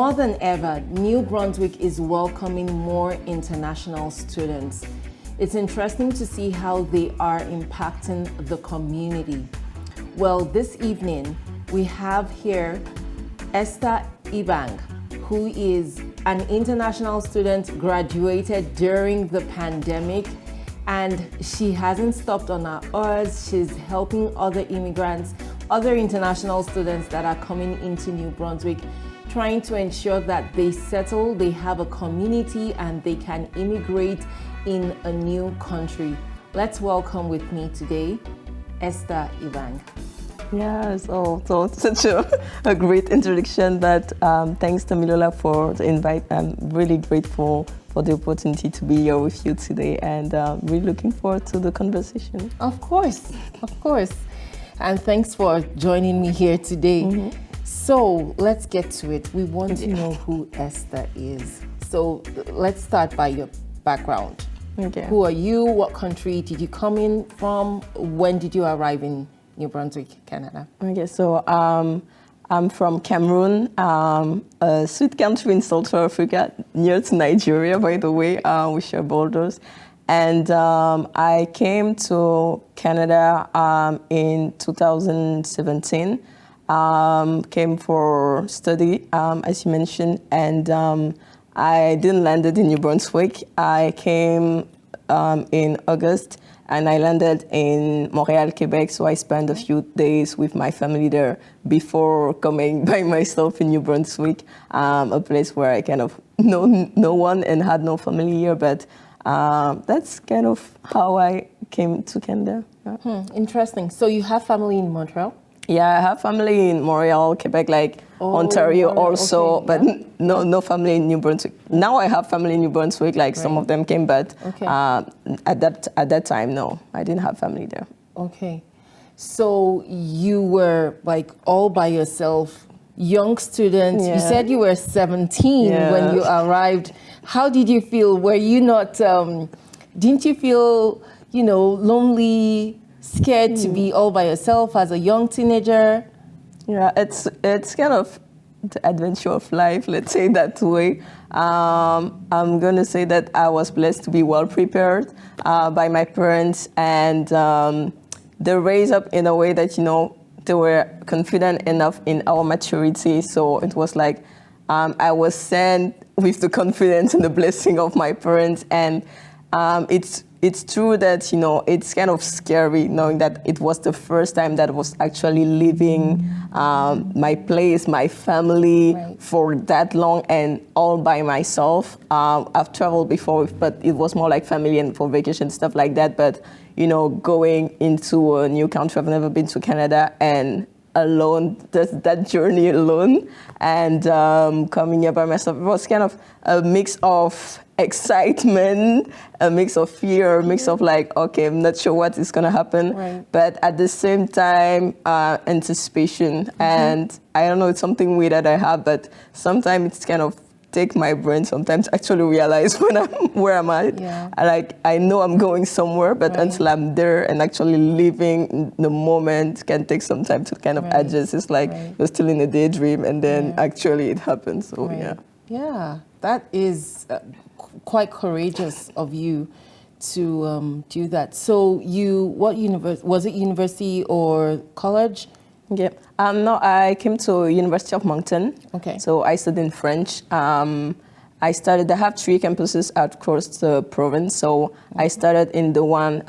More than ever, New Brunswick is welcoming more international students. It's interesting to see how they are impacting the community. Well, this evening, we have here Esther Ibang, who is an international student graduated during the pandemic, and she hasn't stopped on her oars. She's helping other immigrants, other international students that are coming into New Brunswick, trying to ensure that they settle, they have a community, and they can immigrate in a new country. Let's welcome with me today, Esther Ibang. Yeah, so such a great introduction, but thanks to Milola for the invite. I'm really grateful for the opportunity to be here with you today, and really looking forward to the conversation. Of course. And thanks for joining me here today. Mm-hmm. So let's get to it. We want to know who Esther is. So let's start by your background. Okay. Who are you? What country did you come in from? When did you arrive in New Brunswick, Canada? Okay, so I'm from Cameroon, a sweet country in Central Africa, near to Nigeria, by the way. We share borders. And I came to Canada in 2017. Came for study, as you mentioned, and I didn't land in New Brunswick. I came in August, and I landed in Montreal, Quebec, so I spent a few days with my family there before coming by myself in New Brunswick, a place where I kind of know no one and had no family here, but that's kind of how I came to Canada. Yeah. Interesting. So you have family in Montreal? Yeah, I have family in Montreal, Quebec, Ontario also, okay, but no family in New Brunswick. Now I have family in New Brunswick, some of them came, but at that time, no, I didn't have family there. Okay. So you were all by yourself, young student. Yeah. You said you were 17 when you arrived. How did you feel? Were you not, didn't you feel, lonely, scared to be all by yourself as a young teenager? Yeah, it's kind of the adventure of life, let's say that way. I'm going to say that I was blessed to be well prepared by my parents, and they raised up in a way that, they were confident enough in our maturity. So it was like I was sent with the confidence and the blessing of my parents, and it's true that, it's kind of scary knowing that it was the first time that I was actually leaving my place, my family for that long and all by myself. I've traveled before, but it was more like family and for vacation, stuff like that. But, going into a new country, I've never been to Canada, and alone, that journey alone, and coming here by myself, it was kind of a mix of excitement, a mix of fear, a mix of okay, I'm not sure what is going to happen, but at the same time, anticipation. And I don't know, it's something weird that I have, but sometimes it's kind of take my brain sometimes actually realize where I'm at. Yeah. I know I'm going somewhere, but until I'm there and actually living the moment can take some time to kind of adjust. It's you're still in a daydream, and then actually it happens. So Yeah, that is quite courageous of you to do that. So what university, was it university or college? Yeah. No, I came to University of Moncton. Okay. So I studied in French. I have 3 campuses across the province. So I started in the one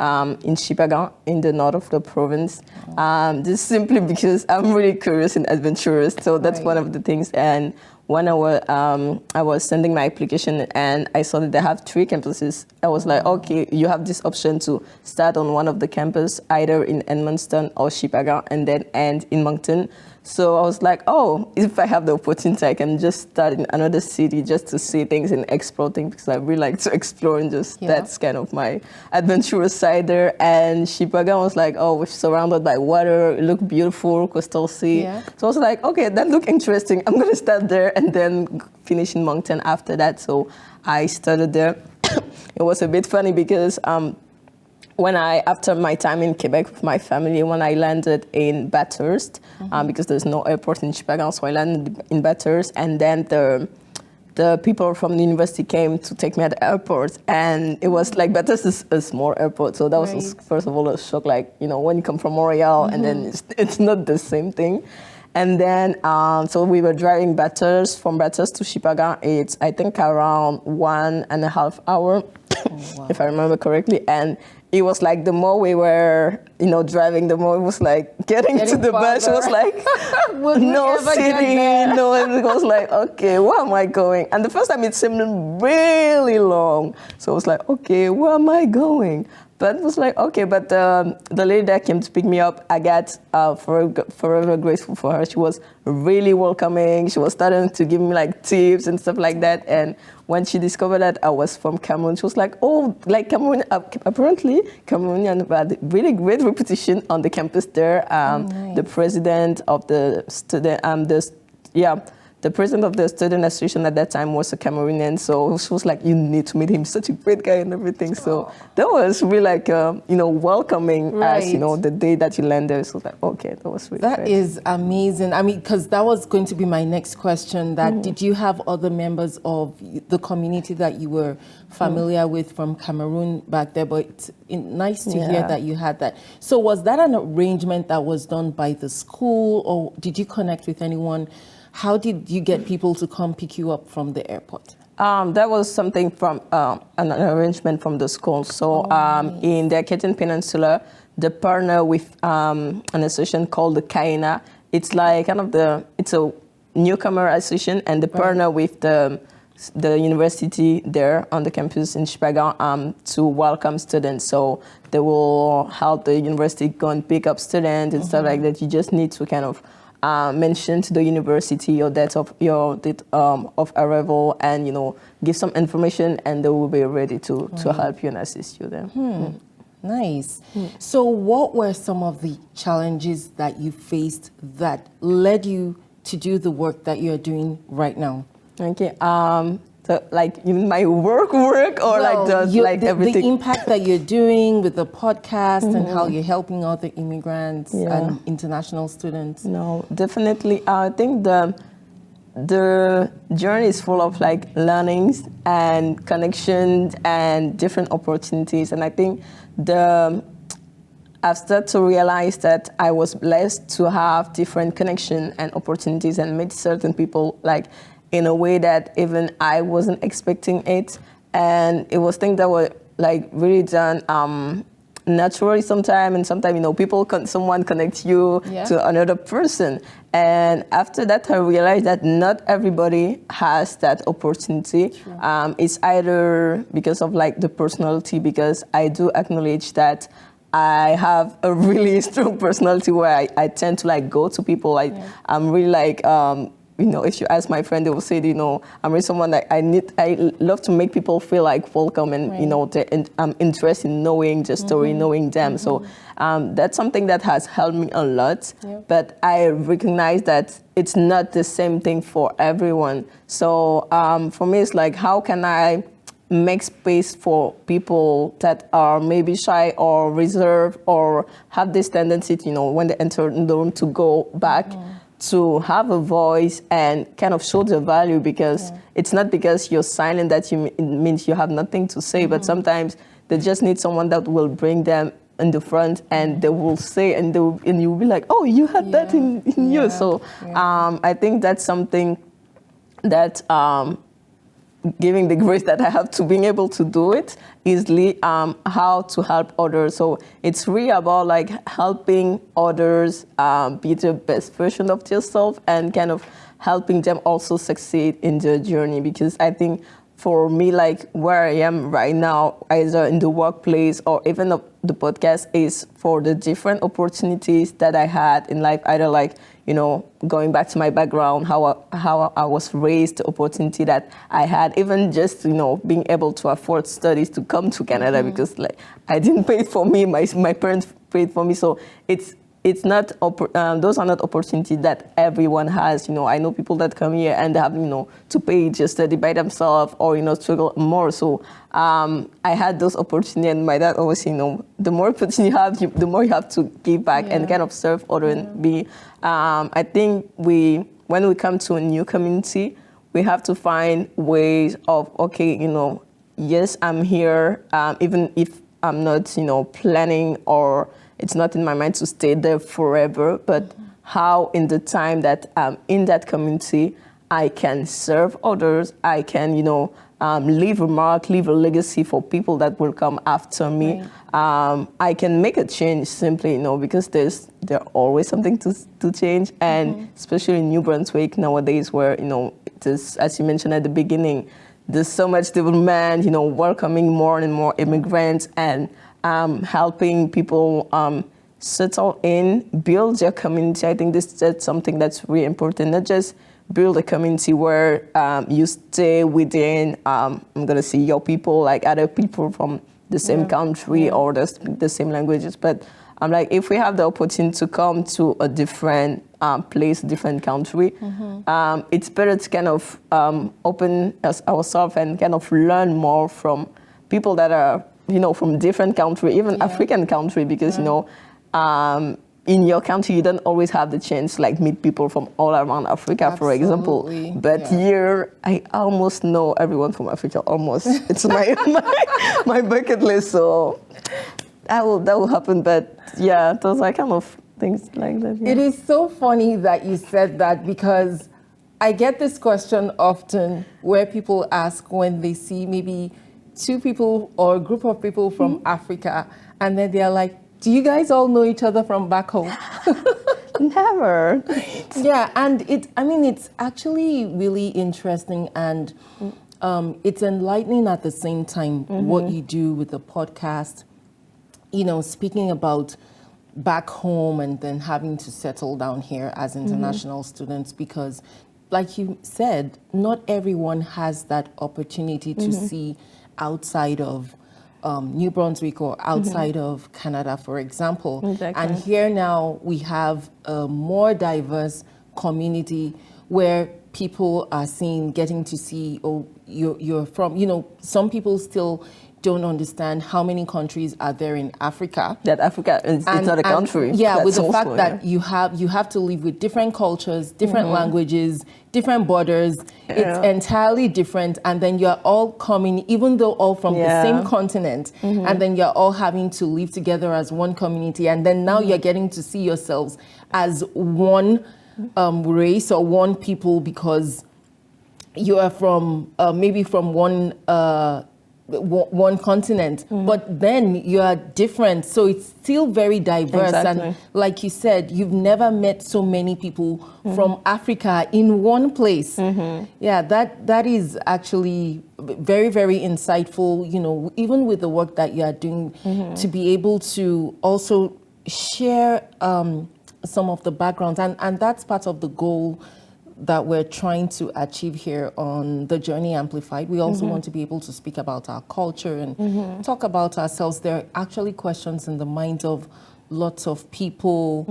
in Chipagan, in the north of the province. This is simply because I'm really curious and adventurous. So that's one of the things. And when I was sending my application and I saw that they have 3 campuses, I was like, okay, you have this option to start on one of the campus, either in Edmundston or Chipagan, and then end in Moncton. So I was like, oh, if I have the opportunity, I can just start in another city just to see things and explore things, because I really like to explore, and just that's kind of my adventurous side there. And Chipagan was like, oh, we're surrounded by water, it looked beautiful, coastal sea. Yeah. So I was like, okay, that looked interesting. I'm going to start there and then finish in Moncton after that. So I started there. It was a bit funny because after my time in Quebec with my family, when I landed in Bathurst, because there's no airport in Chipagan, so I landed in Bathurst, and then the people from the university came to take me at the airport, and it was like Bathurst is a small airport, so that was first of all a shock, like, you know, when you come from Montreal, and then it's not the same thing. And then, so we were driving from Bathurst to Chipagan. It's, I think, around 1.5 hours, if I remember correctly. And it was like the more we were, you know, driving, the more it was like getting to the bus. It was like no sitting, no. And it was like, okay, where am I going? And the first time it seemed really long. So I was like, okay, where am I going? But it was like, okay, but the lady that came to pick me up, I got forever grateful for her. She was really welcoming. She was starting to give me like tips and stuff like that. And when she discovered that I was from Cameroon, she was like, oh, like Cameroon, apparently Cameroonian had really great reputation on the campus there. Nice. The president of the student, the president of the student association at that time was a Cameroonian, so she was like, you need to meet him, such a great guy and everything. So that was really like, you know, welcoming as, you know, the day that you landed. So like, okay, that was really That great. is amazing. I mean, because that was going to be my next question, that did you have other members of the community that you were familiar with from Cameroon back there? But it's nice to hear that you had that. So was that an arrangement that was done by the school, or did you connect with anyone? How did you get people to come pick you up from the airport? That was something from an arrangement from the school. So nice. In the Acadian Peninsula, the partner with an association called the Kaina. It's like kind of it's a newcomer association, and the partner with the university there on the campus in Chipagan to welcome students. So they will help the university go and pick up students and stuff like that. You just need to kind of mention to the university your date of arrival, and, you know, give some information, and they will be ready to help you and assist you there. Nice. So what were some of the challenges that you faced that led you to do the work that you're doing right now? Okay. So like in my work, or like everything? The impact that you're doing with the podcast and how you're helping other immigrants and international students. No, definitely. I think the journey is full of like learnings and connections and different opportunities. And I think I've started to realize that I was blessed to have different connections and opportunities and meet certain people like in a way that even I wasn't expecting it. And it was things that were like really done naturally sometimes, and sometimes, you know, someone connects you to another person. And after that, I realized that not everybody has that opportunity. It's either because of like the personality, because I do acknowledge that I have a really strong personality where I tend to like go to people. I'm really like, you know, if you ask my friend, they will say, you know, I'm really someone that I love to make people feel like welcome, and, you know, I'm interested in knowing the story, knowing them. So that's something that has helped me a lot. But I recognize that it's not the same thing for everyone. So for me, it's like, how can I make space for people that are maybe shy or reserved or have this tendency, you know, when they enter the room to go back, to have a voice and kind of show the value, because it's not because you're silent that it means you have nothing to say, but sometimes they just need someone that will bring them in the front, and they will say, and you'll be like, oh, you had that in you. So I think that's something that giving the grace that I have to being able to do it easily, how to help others. So it's really about like helping others be the best version of yourself, and kind of helping them also succeed in their journey. Because I think for me, like where I am right now, either in the workplace or even the podcast, is for the different opportunities that I had in life, either like, you know, going back to my background, how I was raised, the opportunity that I had, even just, you know, being able to afford studies to come to Canada, because like I didn't pay for me, my parents paid for me. So it's it's not those are not opportunities that everyone has. I know people that come here and they have to pay just study by themselves or struggle more. So I had those opportunities, and my dad always the more opportunity you have, the more you have to give back and kind of serve others and be. I think when we come to a new community, we have to find ways of yes, I'm here, even if I'm not planning or it's not in my mind to stay there forever, but how in the time that I'm in that community, I can serve others, I can, leave a mark, leave a legacy for people that will come after me. Right. I can make a change simply, because there's always something to change, and especially in New Brunswick nowadays where, this, as you mentioned at the beginning, there's so much development, welcoming more and more immigrants and helping people settle in, build their community. I think that's something that's really important. Not just build a community where you stay within, I'm going to say your people, like other people from the same country or the same languages. But I'm like, if we have the opportunity to come to a different place, different country, it's better to kind of open ourselves and kind of learn more from people that are from different country, even African country, because, in your country, you don't always have the chance to meet people from all around Africa, for example. But here, I almost know everyone from Africa, almost. It's my bucket list, so that will happen. But those are kind of things like that. Yeah. It is so funny that you said that, because I get this question often where people ask when they see maybe two people or a group of people from Africa, and then they're like, do you guys all know each other from back home? Never. Yeah, and it's actually really interesting, and it's enlightening at the same time what you do with the podcast, speaking about back home and then having to settle down here as international students, because like you said, not everyone has that opportunity to see outside of New Brunswick or outside of Canada, for example. Exactly. And here now we have a more diverse community where people are getting to see, you're from, some people still don't understand how many countries are there in Africa. That Africa is not a country. Yeah, with the fact that you have to live with different cultures, different languages, different borders. It's entirely different, and then you're all coming, even though all from the same continent, and then you're all having to live together as one community, and then now you're getting to see yourselves as one race or one people, because you are from maybe from one continent, but then you are different, so it's still very diverse. Exactly. And like you said, you've never met so many people from Africa in one place. Yeah, that is actually very, very insightful, even with the work that you are doing, to be able to also share some of the backgrounds, and that's part of the goal that we're trying to achieve here on The Journey Amplified. We also want to be able to speak about our culture and talk about ourselves. There are actually questions in the minds of lots of people.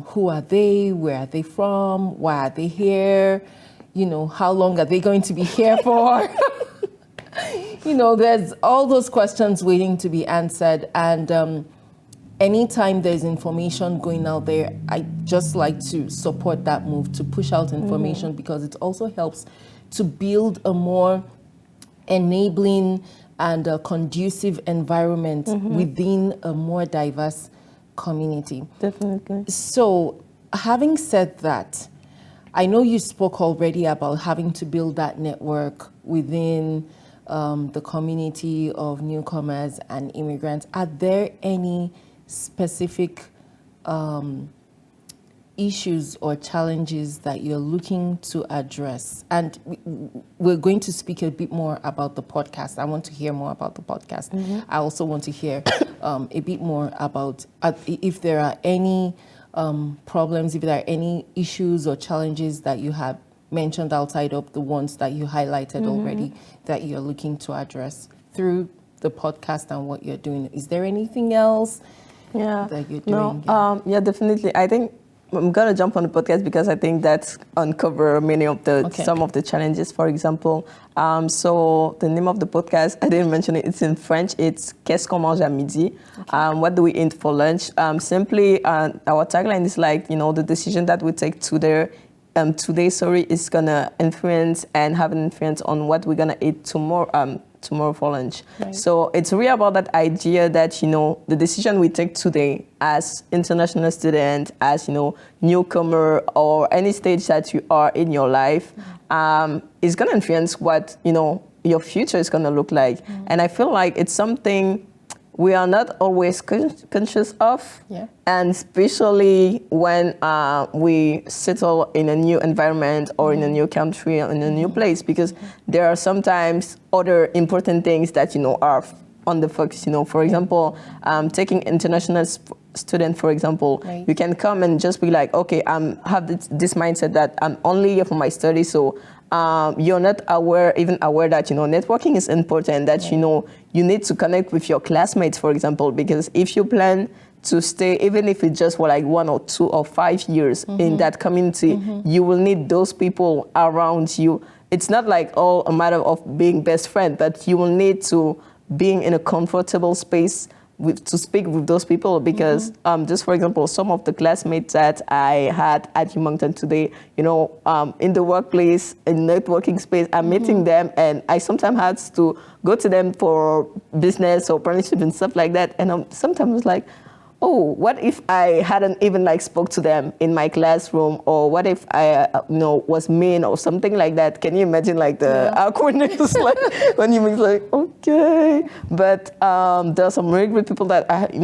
Who are they? Where are they from? Why are they here? How long are they going to be here for? There's all those questions waiting to be answered. And anytime there's information going out there, I just like to support that move to push out information, because it also helps to build a more enabling and a conducive environment within a more diverse community. Definitely. So, having said that, I know you spoke already about having to build that network within the community of newcomers and immigrants. Are there any specific issues or challenges that you're looking to address? And we're going to speak a bit more about the podcast. I want to hear more about the podcast. I also want to hear a bit more about if there are any problems, if there are any issues or challenges that you have mentioned outside of the ones that you highlighted already that you're looking to address through the podcast and what you're doing. Is there anything else Yeah. that you're No, doing? yeah, definitely. I think I'm gonna jump on the podcast because I think that's uncover many of the some of the challenges. For example, so the name of the podcast, I didn't mention it. It's in French. It's Qu'est-ce qu'on mange à midi? What do we eat for lunch? Simply, our tagline is like, the decision that we take today. Today, is gonna influence and have an influence on what we're gonna eat tomorrow for lunch. Right. So it's really about that idea that, the decision we take today as international student, as, newcomer or any stage that you are in your life, is going to influence what, your future is going to look like. And I feel like it's something we are not always conscious of. Yeah. And especially when we settle in a new environment or in a new country or in a new place, because there are sometimes other important things that, are on the focus. For example, taking international student, for example, Right. you can come and just be like, okay, have this mindset that I'm only here for my studies. So you're not even aware that, networking is important, that, you need to connect with your classmates, for example, because if you plan to stay, even if it's just for like 1 or 2 or 5 years in that community, you will need those people around you. It's not like all a matter of being best friend, but you will need to being in a comfortable space to speak with those people, because just for example, some of the classmates that I had at Moncton today, in the workplace, in networking space, I'm meeting them, and I sometimes had to go to them for business or partnership and stuff like that, and I'm sometimes like, oh, what if I hadn't even spoke to them in my classroom, or what if I, was mean or something like that? Can you imagine the awkwardness, when you mean okay? But there are some really great people that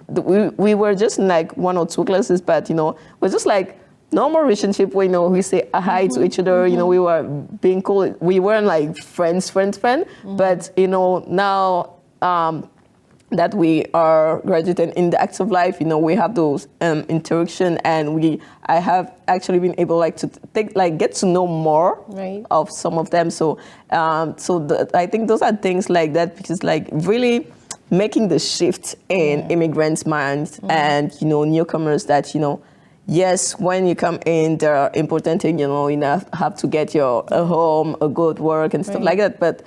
we were just in 1 or 2 classes, but we're just normal relationship where we say hi to each other. We were being cool. We weren't friends, but now. That we are graduating in the active life, we have those interaction, and I have actually been able to get to know more Right. of some of them. So I think those are things like that, because really making the shift in immigrants' minds and newcomers, that yes, when you come in, there are important things. You have to get a home, a good work, and stuff like that, but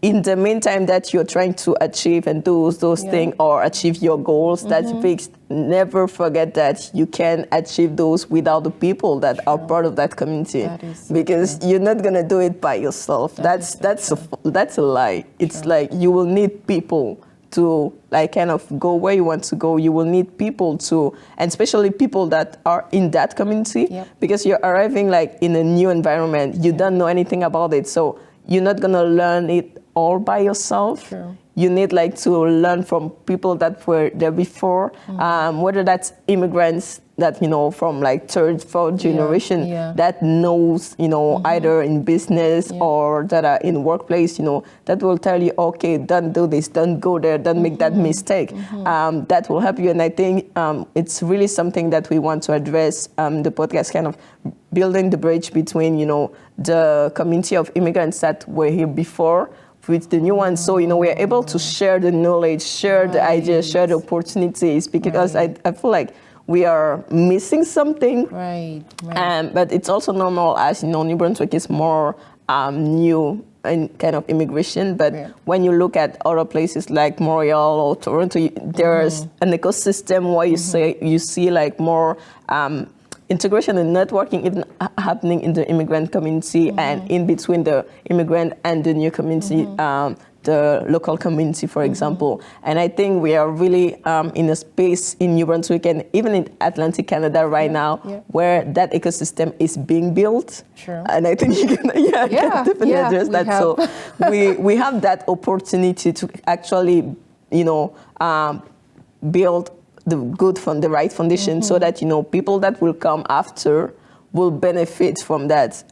in the meantime that you're trying to achieve and do those things or achieve your goals that you fixed, never forget that you can achieve those without the people that are part of that community. That is so because you're not going to do it by yourself. That's a lie. It's you will need people to kind of go where you want to go. You will need people to, and especially people that are in that community, because you're arriving in a new environment. You don't know anything about it. So you're not going to learn it all by yourself. True. You need to learn from people that were there before, whether that's immigrants that, from 3rd, 4th generation that knows, either in business or that are in workplace, that will tell you, okay, don't do this, don't go there, don't make that mistake. That will help you. And I think it's really something that we want to address, the podcast, kind of building the bridge between, the community of immigrants that were here before with the new ones. So, we are able to share the knowledge, share the ideas, share the opportunities, because I feel like we are missing something. Right. But it's also normal, as New Brunswick is more new in kind of immigration. But when you look at other places like Montreal or Toronto, there's an ecosystem where you see more integration and networking even happening in the immigrant community and in between the immigrant and the new community, the local community, for example. And I think we are really in a space in New Brunswick and even in Atlantic Canada right now where that ecosystem is being built. Sure. And I think you can, can definitely address that. So we have that opportunity to actually, build the right foundation, so that people that will come after will benefit from that.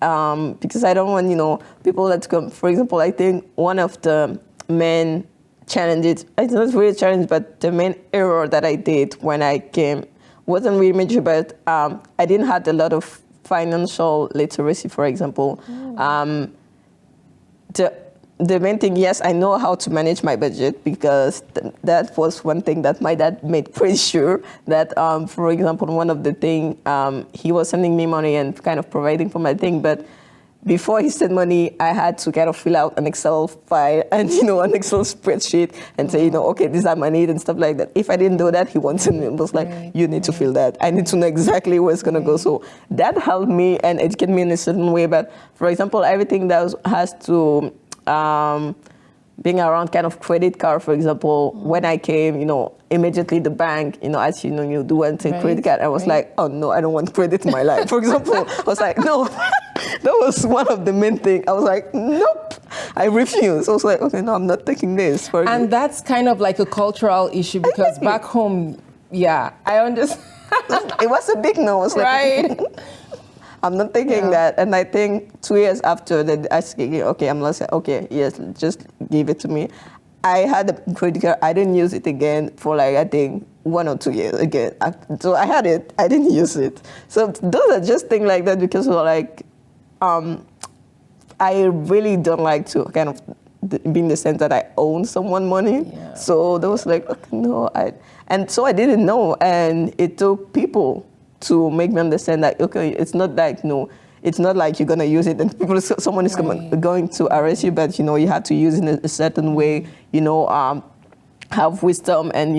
Because I don't want people that come. For example, I think one of the main challenges, it's not really a challenge, but the main error that I did when I came wasn't really major, but I didn't have a lot of financial literacy. For example, the main thing, yes, I know how to manage my budget, because that was one thing that my dad made pretty sure that, for example, one of the thing, he was sending me money and kind of providing for my thing, but before he sent money, I had to kind of fill out an Excel file and, an Excel spreadsheet and say, okay, these are my needs and stuff like that. If I didn't do that, he wanted me. It was like, you need to fill that. I need to know exactly where it's going to go. So that helped me and educated me in a certain way. But for example, everything that has to being around kind of credit card, for example, when I came, immediately the bank, as you do and say credit card, I was like, oh no, I don't want credit in my life. For example, I was like, no. That was one of the main things. I was like, nope, I refuse. I was like, okay, no, I'm not taking this. And that's kind of like a cultural issue, because back home, I understand. It was a big no. I was like, I'm not taking that. And I think 2 years after that, I said, okay, I'm not saying, okay, yes, just give it to me. I had a credit card. I didn't use it again for I think 1 or 2 years again. So I had it. I didn't use it. So those are just things like that, because I really don't like to kind of be in the sense that I own someone money. Yeah. So there was like, okay, no, and so I didn't know, and it took people to make me understand that, okay, it's not like, it's not like you're gonna use it and someone is going to arrest you, but you have to use it in a certain way, have wisdom and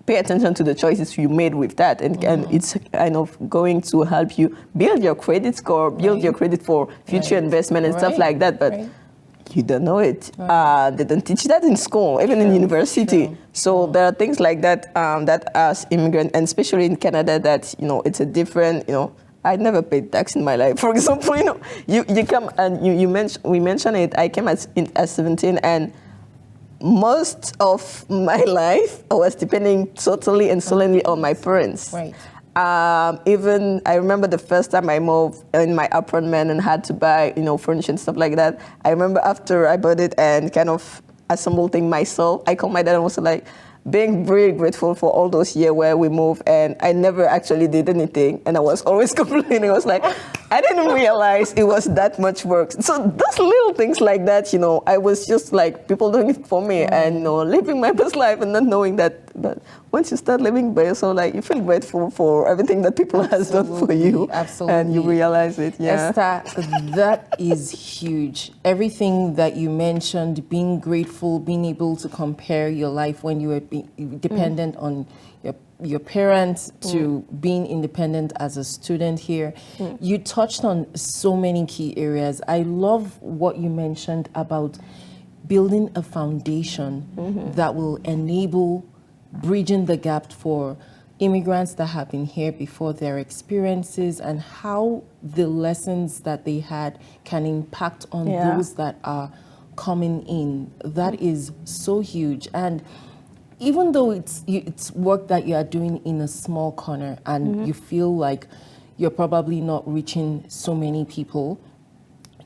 pay attention to the choices you made with that, and it's kind of going to help you build your credit score, build your credit for future investment and stuff like that. But you don't know it. They don't teach that in school, even in university. So there are things like that that as immigrant, and especially in Canada, that it's a different. I never paid tax in my life. For example, you come and we mentioned it. I came at 17 and. Most of my life, I was depending totally and solely on my parents. Right. Even I remember the first time I moved in my apartment and had to buy, furniture and stuff like that. I remember after I bought it and kind of assembled things myself, I called my dad and was like, being very grateful for all those years where we moved, and I never actually did anything, and I was always complaining. I was like, I didn't realize it was that much work. So those little things like that, I was just like, people doing it for me, and living my best life and not knowing that. But once you start living by yourself, you feel grateful for everything that people has done for you. Absolutely. And you realize it. Yeah. Esther, that is huge. Everything that you mentioned, being grateful, being able to compare your life when you were dependent on your parents to being independent as a student here. You touched on so many key areas. I love what you mentioned about building a foundation that will enable bridging the gap for immigrants that have been here before, their experiences and how the lessons that they had can impact on those that are coming in. That is so huge. And even though it's work that you are doing in a small corner and you feel like you're probably not reaching so many people,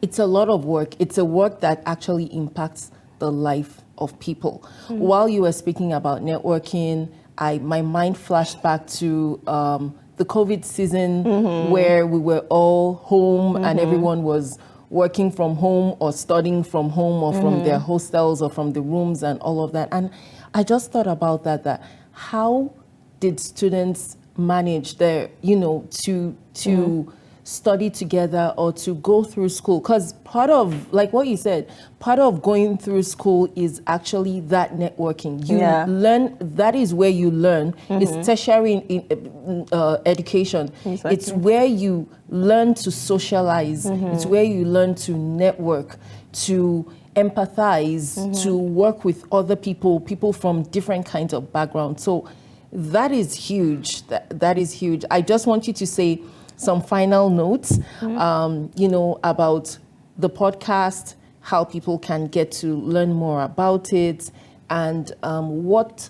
it's a lot of work. It's a work that actually impacts the life of people. While you were speaking about networking, my mind flashed back to the COVID season where we were all home and everyone was working from home or studying from home or from their hostels or from the rooms and all of that. And I just thought about that how did students manage their, to study together or to go through school? Because part of, like what you said, part of going through school is actually that networking. You learn, that is where you learn. It's tertiary in education. Exactly. It's where you learn to socialize. It's where you learn to network, to empathize, to work with other people from different kinds of backgrounds. So that is huge. That is huge. I just want you to say some final notes, about the podcast, how people can get to learn more about it, and what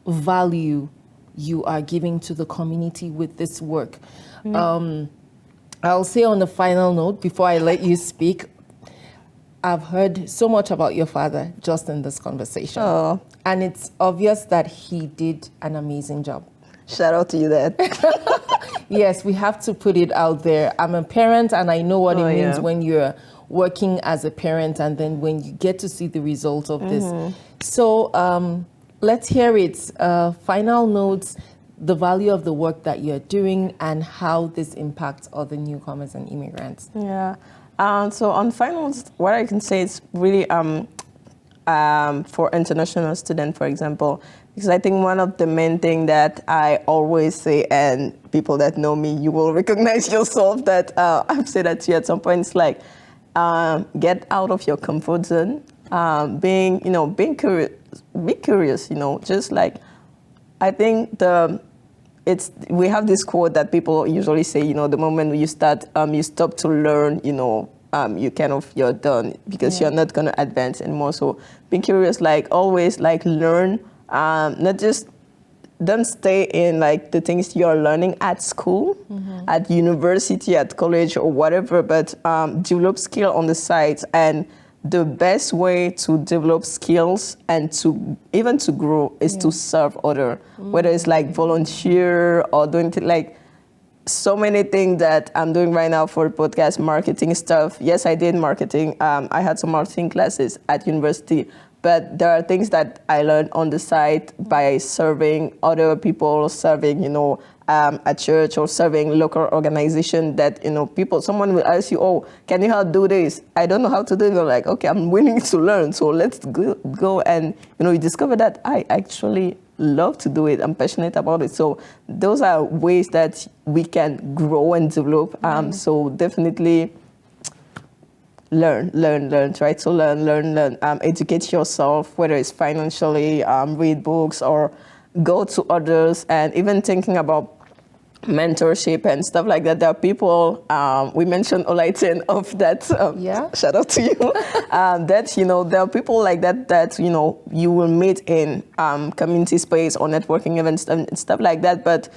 value you are giving to the community with this work. I'll say on the final note, before I let you speak, I've heard so much about your father just in this conversation. Oh. And it's obvious that he did an amazing job. Shout out to you, Dad. Yes, we have to put it out there. I'm a parent and I know what it means when you're working as a parent, and then when you get to see the result of this. So let's hear it. Final notes, the value of the work that you're doing and how this impacts other newcomers and immigrants. Yeah. So on finals, what I can say is really for international students, for example, because I think one of the main thing that I always say, and people that know me, you will recognize yourself that I've said that to you at some point. It's like get out of your comfort zone, being curious, be curious. Just like I think we have this quote that people usually say, the moment you start, you stop to learn, you're done because you're not going to advance anymore. So being curious, like always, like learn, not just don't stay in like the things you're learning at school, at university, at college or whatever, but develop skill on the side. And the best way to develop skills and to grow is to serve other, whether it's like volunteer or doing like so many things that I'm doing right now for podcast marketing stuff. Yes, I did marketing. I had some marketing classes at university, but there are things that I learned on the side by serving other people, serving, at church or serving local organization that, someone will ask you, oh, can you help do this? I don't know how to do it. You're like, okay, I'm willing to learn. So let's go. And, you discover that I actually love to do it. I'm passionate about it. So those are ways that we can grow and develop. So definitely learn. Try to learn. Educate yourself, whether it's financially, read books or go to others, and even thinking about mentorship and stuff like that. There are people, we mentioned Olaiten of that, shout out to you, that, there are people like that, you will meet in community space or networking events and stuff like that. But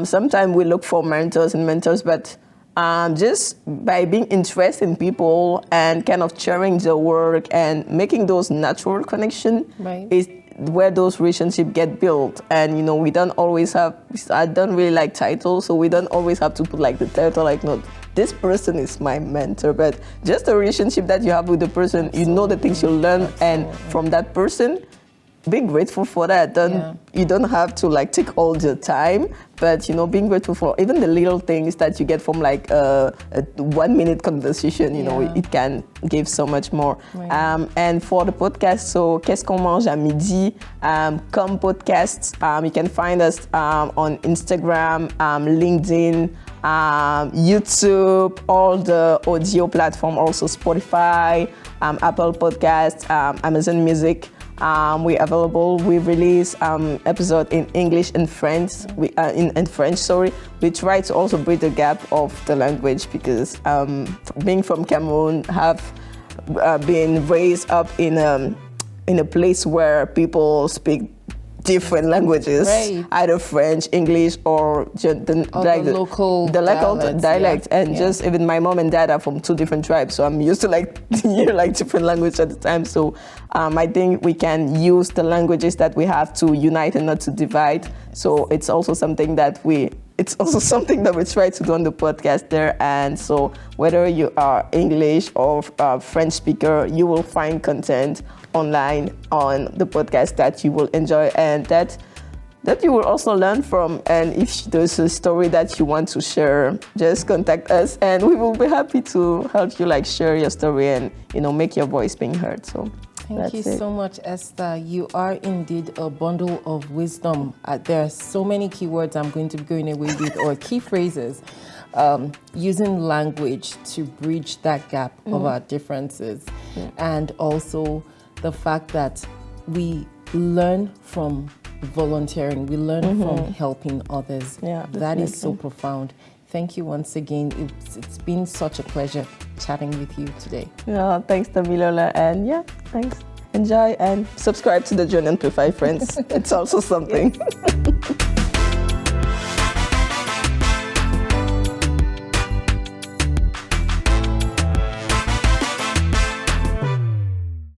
sometimes we look for mentors, but just by being interested in people and kind of sharing the work and making those natural connections is where those relationships get built. And, we don't always I don't really like titles, so we don't always have to put like the title, like, no, this person is my mentor, but just the relationship that you have with the person, the things you learn and from that person, being grateful for that. You don't have to like take all the time, but being grateful for even the little things that you get from like a 1 minute conversation, it can give so much more. And for the podcast, so Qu'est-ce qu'on mange à midi, QOMM podcasts, you can find us on Instagram, LinkedIn, YouTube, all the audio platform, also Spotify, Apple Podcasts, Amazon Music. We're available. We release episode in English and French. In French, sorry. We try to also bridge the gap of the language because being from Cameroon, have been raised up in a place where people speak different languages, either French, English, or the local dialect. And just even my mom and dad are from two different tribes, so I'm used to hear different language at the time. So I think we can use the languages that we have to unite and not to divide. So it's also something that we try to do on the podcast there. And so whether you are English or French speaker, you will find content online on the podcast that you will enjoy and that you will also learn from. And if there's a story that you want to share, just contact us and we will be happy to help you share your story and make your voice being heard. So thank you so much, Esther. You are indeed a bundle of wisdom. There are so many keywords I'm going to be going away with, or key phrases, using language to bridge that gap of our differences. And also the fact that we learn from volunteering, we learn from helping others. That is so profound. Thank you once again. It's been such a pleasure chatting with you today. Yeah, thanks, Tamilola. And thanks. Enjoy and subscribe to the Journey and Amplify Friends. It's also something. Yes.